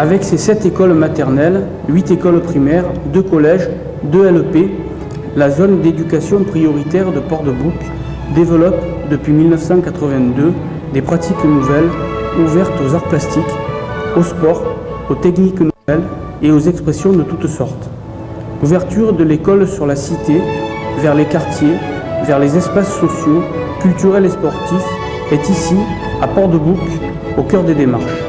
Avec ses 7 écoles maternelles, 8 écoles primaires, 2 collèges, 2 LEP, la zone d'éducation prioritaire de Port-de-Bouc développe depuis 1982 des pratiques nouvelles ouvertes aux arts plastiques, au sport, aux techniques nouvelles et aux expressions de toutes sortes. L'ouverture de l'école sur la cité, vers les quartiers, vers les espaces sociaux, culturels et sportifs est ici, à Port-de-Bouc, au cœur des démarches.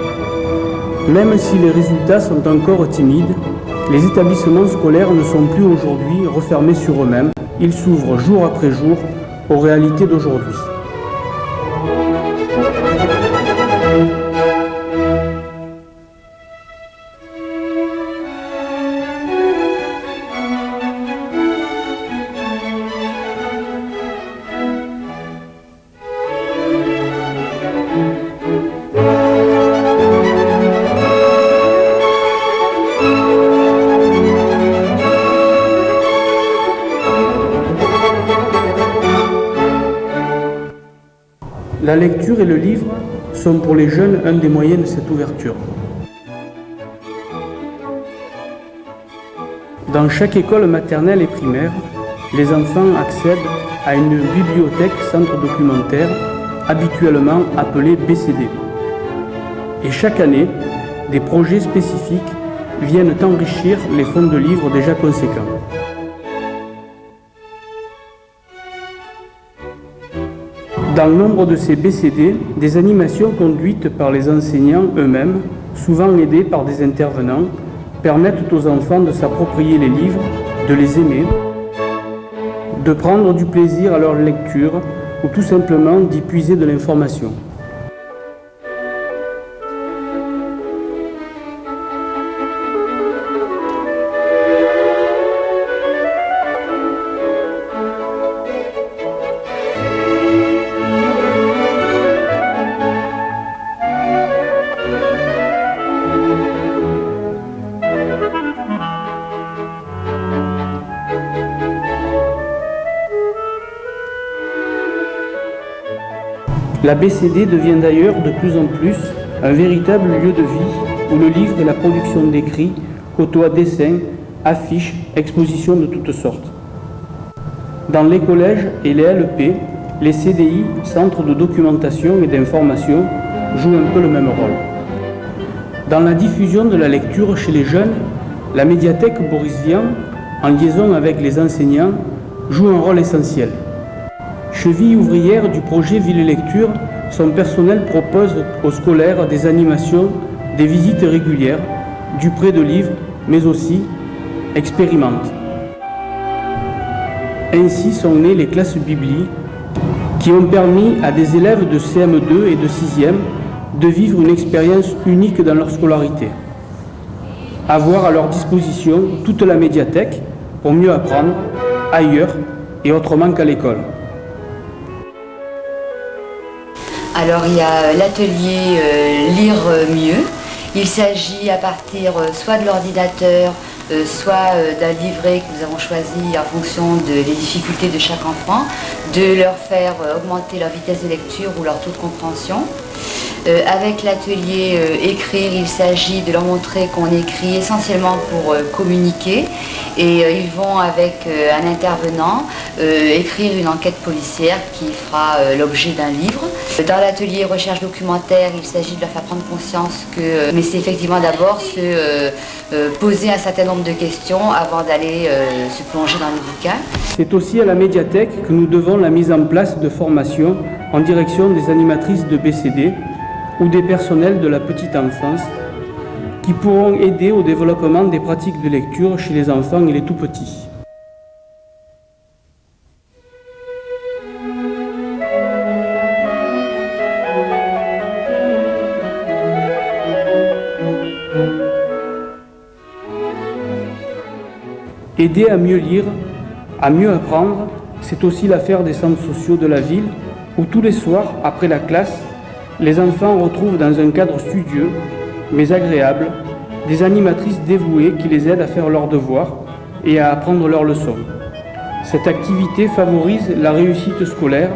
Même si les résultats sont encore timides, les établissements scolaires ne sont plus aujourd'hui refermés sur eux-mêmes. Ils s'ouvrent jour après jour aux réalités d'aujourd'hui. La lecture et le livre sont pour les jeunes un des moyens de cette ouverture. Dans chaque école maternelle et primaire, les enfants accèdent à une bibliothèque centre documentaire, habituellement appelée BCD. Et chaque année, des projets spécifiques viennent enrichir les fonds de livres déjà conséquents. Dans le nombre de ces BCD, des animations conduites par les enseignants eux-mêmes, souvent aidés par des intervenants, permettent aux enfants de s'approprier les livres, de les aimer, de prendre du plaisir à leur lecture ou tout simplement d'y puiser de l'information. La BCD devient d'ailleurs de plus en plus un véritable lieu de vie où le livre et la production d'écrits côtoient dessins, affiches, expositions de toutes sortes. Dans les collèges et les LEP, les CDI, centres de documentation et d'information, jouent un peu le même rôle. Dans la diffusion de la lecture chez les jeunes, la médiathèque Boris Vian, en liaison avec les enseignants, joue un rôle essentiel. Cheville ouvrière du projet Ville Lecture, son personnel propose aux scolaires des animations, des visites régulières, du prêt de livres, mais aussi expérimente. Ainsi sont nées les classes Bibli, qui ont permis à des élèves de CM2 et de 6e de vivre une expérience unique dans leur scolarité. Avoir à leur disposition toute la médiathèque pour mieux apprendre, ailleurs et autrement qu'à l'école. Alors il y a l'atelier Lire mieux. Il s'agit à partir soit de l'ordinateur, soit d'un livret que nous avons choisi en fonction des difficultés de chaque enfant, de leur faire augmenter leur vitesse de lecture ou leur taux de compréhension. Avec l'atelier écrire, il s'agit de leur montrer qu'on écrit essentiellement pour communiquer et ils vont avec un intervenant écrire une enquête policière qui fera l'objet d'un livre. Dans l'atelier recherche documentaire, il s'agit de leur faire prendre conscience que, mais c'est effectivement d'abord se poser un certain nombre de questions avant d'aller se plonger dans les bouquins. C'est aussi à la médiathèque que nous devons la mise en place de formations en direction des animatrices de BCD ou des personnels de la petite enfance qui pourront aider au développement des pratiques de lecture chez les enfants et les tout-petits. Aider à mieux lire, à mieux apprendre, c'est aussi l'affaire des centres sociaux de la ville où tous les soirs, après la classe, les enfants retrouvent dans un cadre studieux, mais agréable, des animatrices dévouées qui les aident à faire leurs devoirs et à apprendre leurs leçons. Cette activité favorise la réussite scolaire,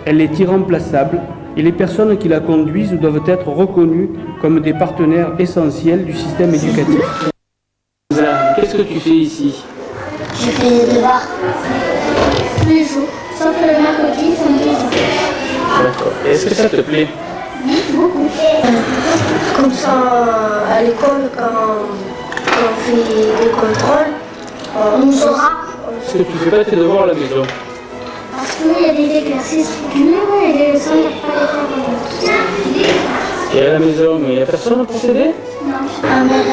elle est irremplaçable et les personnes qui la conduisent doivent être reconnues comme des partenaires essentiels du système éducatif. Qu'est-ce que tu fais ici? Je fais des devoirs tous les jours, sauf le mercredi, samedi et dimanche. D'accord. Est-ce que ça te plaît? Oui, beaucoup. Comme ça, à l'école, quand on fait des contrôles, on saura. Est-ce que tu ne fais pas tes devoirs à la maison? Parce qu'il y a des exercices durs et des leçons qu'il ne faut pas les faire. Et à la maison, il n'y a personne pour t'aider? Non. Ma mère,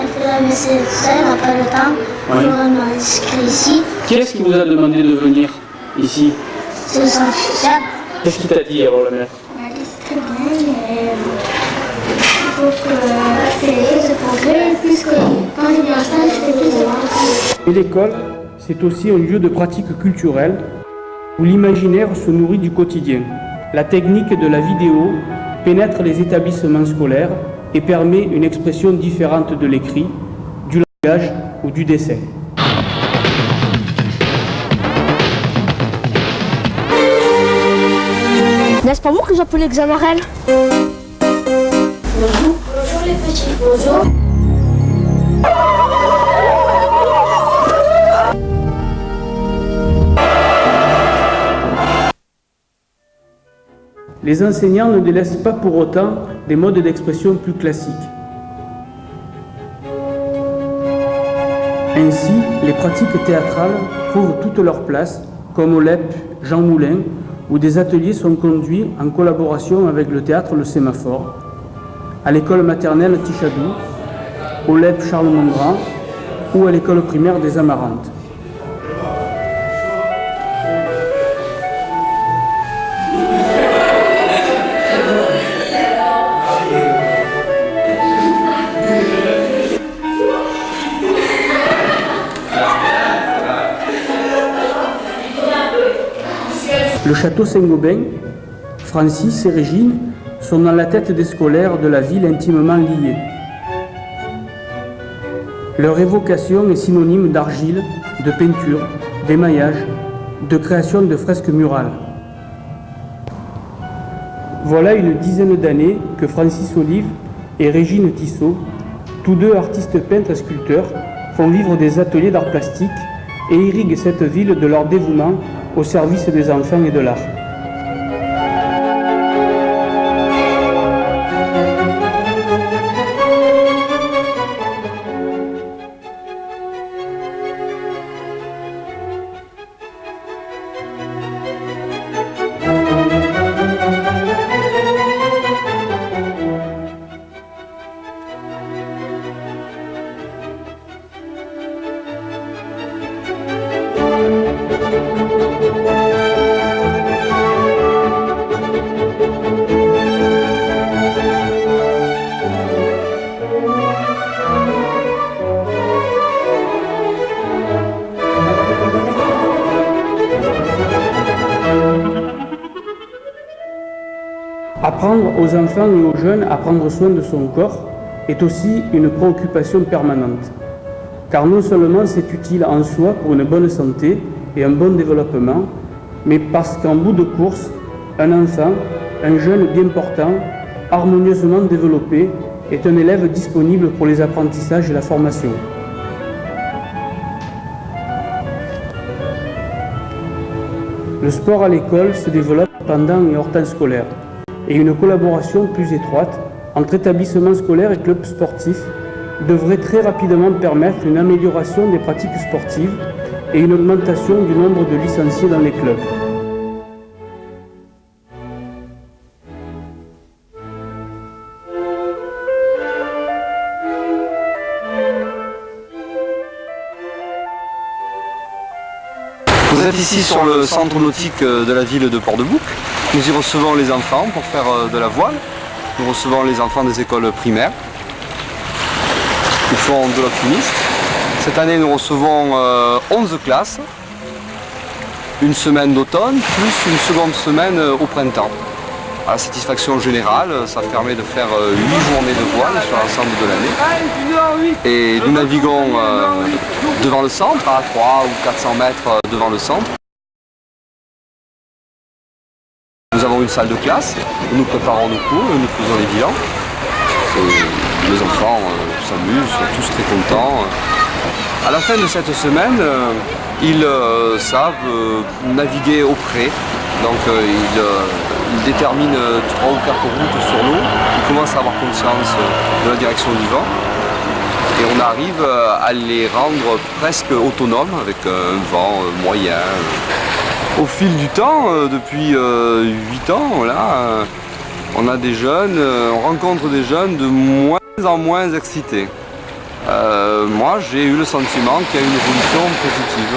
elle fait la vaisselle seule, elle n'a pas le temps. Oui. Alors elle m'a inscrit ici. Qui est-ce qui vous a demandé de venir ici? C'est le centre social. Qu'est-ce qu'il t'a dit alors, la mère? Elle m'a dit c'est très bien, mais il faut que je fais plus de progrès, puisque quand je vais en stage, je fais plus de devoirs. Et l'école, c'est aussi un lieu de pratique culturelle où l'imaginaire se nourrit du quotidien. La technique de la vidéo pénètre les établissements scolaires et permet une expression différente de l'écrit, du langage ou du dessin. N'est-ce pas vous que j'appelais Xamarel? Bonjour. Bonjour les petits. Bonjour. Les enseignants ne délaissent pas pour autant des modes d'expression plus classiques. Ainsi, les pratiques théâtrales trouvent toute leur place, comme au LEP Jean Moulin, où des ateliers sont conduits en collaboration avec le théâtre Le Sémaphore, à l'école maternelle Tichadou, au LEP Charles Mongrand ou à l'école primaire des Amarantes. Le château Saint-Gobain, Francis et Régine sont dans la tête des scolaires de la ville intimement liés. Leur évocation est synonyme d'argile, de peinture, d'émaillage, de création de fresques murales. Voilà une dizaine d'années que Francis Olive et Régine Tissot, tous deux artistes peintres et sculpteurs, font vivre des ateliers d'art plastique et irriguent cette ville de leur dévouement au service des enfants et de l'art. Apprendre aux enfants et aux jeunes à prendre soin de son corps est aussi une préoccupation permanente. Car non seulement c'est utile en soi pour une bonne santé et un bon développement, mais parce qu'en bout de course, un enfant, un jeune bien portant, harmonieusement développé, est un élève disponible pour les apprentissages et la formation. Le sport à l'école se développe pendant et hors temps scolaire, et une collaboration plus étroite entre établissements scolaires et clubs sportifs devrait très rapidement permettre une amélioration des pratiques sportives et une augmentation du nombre de licenciés dans les clubs. Vous êtes ici sur le centre nautique de la ville de Port-de-Bouc. Nous y recevons les enfants pour faire de la voile. Nous recevons les enfants des écoles primaires. Ils font de l'optimiste. Cette année, nous recevons 11 classes. Une semaine d'automne, plus une seconde semaine au printemps. À la satisfaction générale, ça permet de faire 8 journées de voile sur l'ensemble de l'année. Et nous naviguons devant le centre, à 300 ou 400 mètres devant le centre. Nous avons une salle de classe où nous préparons nos cours, nous faisons les bilans. Et les enfants s'amusent, sont tous très contents. À la fin de cette semaine, ils savent naviguer au pré. Donc ils déterminent 3 ou 4 routes sur l'eau. Ils commencent à avoir conscience de la direction du vent. Et on arrive à les rendre presque autonomes avec un vent moyen. Au fil du temps, depuis 8 ans, là, on a des jeunes, on rencontre des jeunes de moins en moins excités. Moi, j'ai eu le sentiment qu'il y a une évolution positive.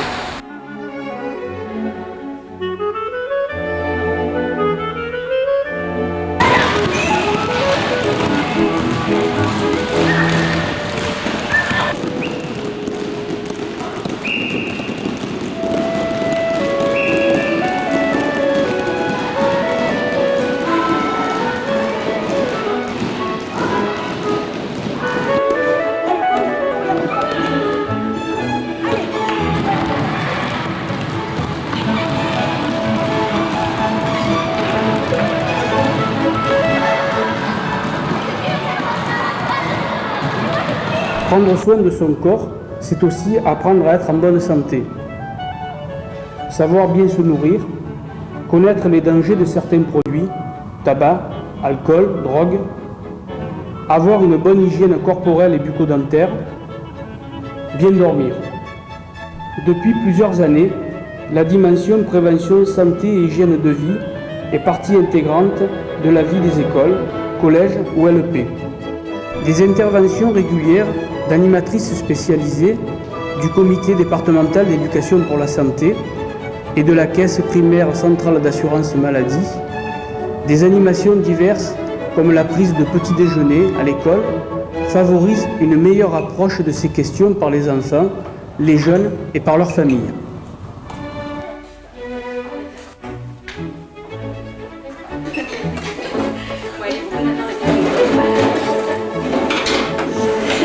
Prendre soin de son corps, c'est aussi apprendre à être en bonne santé. Savoir bien se nourrir, connaître les dangers de certains produits, tabac, alcool, drogue, avoir une bonne hygiène corporelle et bucco-dentaire, bien dormir. Depuis plusieurs années, la dimension prévention, santé et hygiène de vie est partie intégrante de la vie des écoles, collèges ou LP. Des interventions régulières d'animatrices spécialisées du comité départemental d'éducation pour la santé et de la caisse primaire centrale d'assurance maladie, des animations diverses comme la prise de petit déjeuner à l'école favorisent une meilleure approche de ces questions par les enfants, les jeunes et par leurs familles.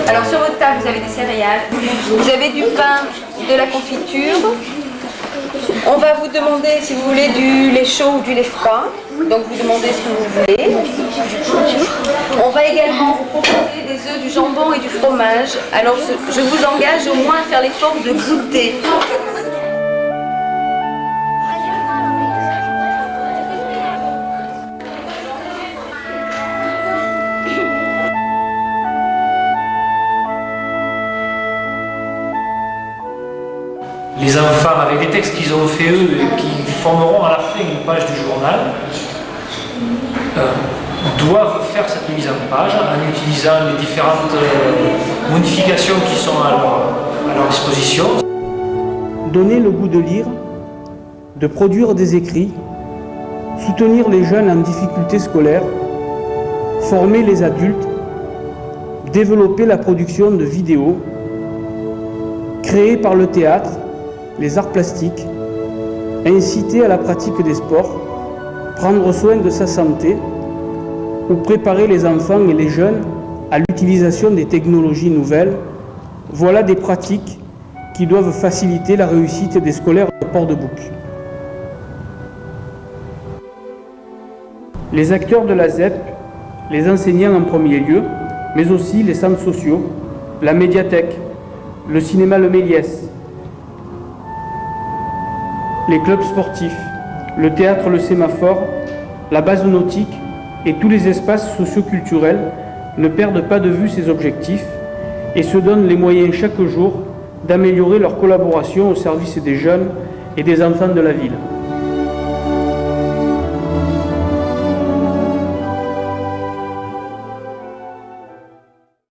Alors sur votre table, vous avez des céréales, vous avez du pain, de la confiture. On va vous demander si vous voulez du lait chaud ou du lait froid. Donc vous demandez ce que vous voulez. On va également vous proposer des œufs, du jambon et du fromage. Alors je vous engage au moins à faire l'effort de goûter. Les enfants, avec des textes qu'ils ont fait eux et qui formeront à la fin une page du journal, doivent faire cette mise en page en utilisant les différentes modifications qui sont à leur disposition. Donner le goût de lire, de produire des écrits, soutenir les jeunes en difficulté scolaire, former les adultes, développer la production de vidéos, créer par le théâtre, les arts plastiques, inciter à la pratique des sports, prendre soin de sa santé ou préparer les enfants et les jeunes à l'utilisation des technologies nouvelles, voilà des pratiques qui doivent faciliter la réussite des scolaires de Port-de-Bouc. Les acteurs de la ZEP, les enseignants en premier lieu, mais aussi les centres sociaux, la médiathèque, le cinéma Le Méliès, les clubs sportifs, le théâtre Le Sémaphore, la base nautique et tous les espaces socio-culturels ne perdent pas de vue ces objectifs et se donnent les moyens chaque jour d'améliorer leur collaboration au service des jeunes et des enfants de la ville.